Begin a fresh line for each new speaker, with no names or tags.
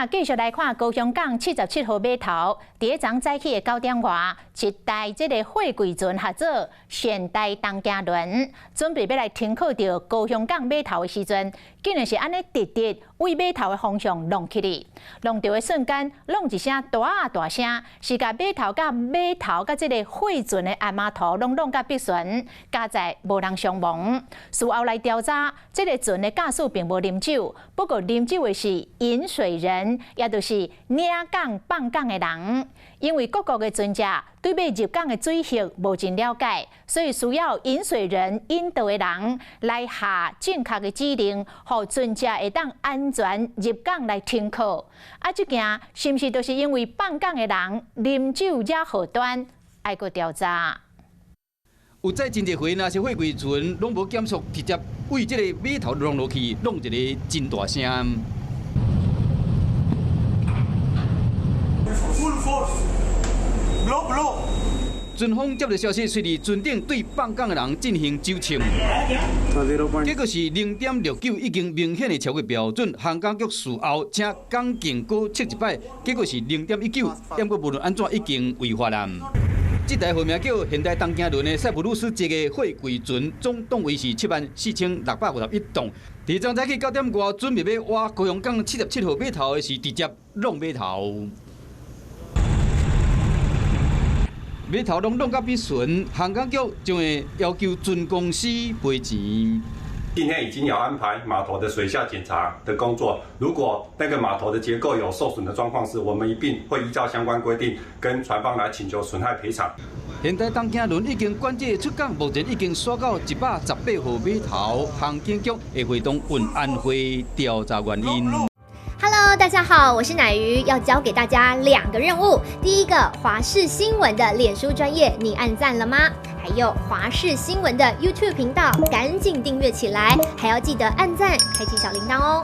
仔继续来看高雄港77号码头，第一早早起的9点外，一台这个货柜船合作现代东行轮，准备要来停靠到高雄港码头的时阵，竟然是安尼直直为码头的方向弄起哩。弄到的瞬间，弄一声大声，是甲码头甲这个货船的暗码头弄甲壁船，加在无人伤亡。事后来调查，这个船的驾驶并无啉酒，不过啉酒的是饮水人，也就是领港放港的人。因为各国的船只对要入港的水性无真了解，所以需要引水人引导的人来下正确的指令，让船只会当安全入港来停靠。这件是不是就是因为放港的人啉酒惹祸端？爱个调查。
有在真侪回，若是货柜船拢无减速，直接为这个码头弄落去，弄一个真大声。船方接到消息，随伫船顶对放港的人进行纠称，结果是0.69，已经明显的超过标准。航港局事后请港警搁测一摆，结果是0.19，但过无论安怎已经违法啦。这台号名叫现代东行轮的塞浦路斯籍的货柜船，总吨位是74651吨。第早早起9点外，准备要挖高雄港77号码头的是直接弄码头。码头弄到比船，航港局将会要求船公司赔钱。
今天已经有安排码头的水下检查的工作，如果那个码头的结构有受损的状况时，我们一并会依照相关规定跟船方来请求损害赔偿。
现代东行轮已经管制出港，目前已经锁到118号码头，航警局会会同运安会调查原因。
Hello， 大家好，我是乃瑜，要教给大家2个任务。第一个，华视新闻的脸书专页，你按赞了吗？还有华视新闻的 YouTube 频道，赶紧订阅起来，还要记得按赞，开启小铃铛哦。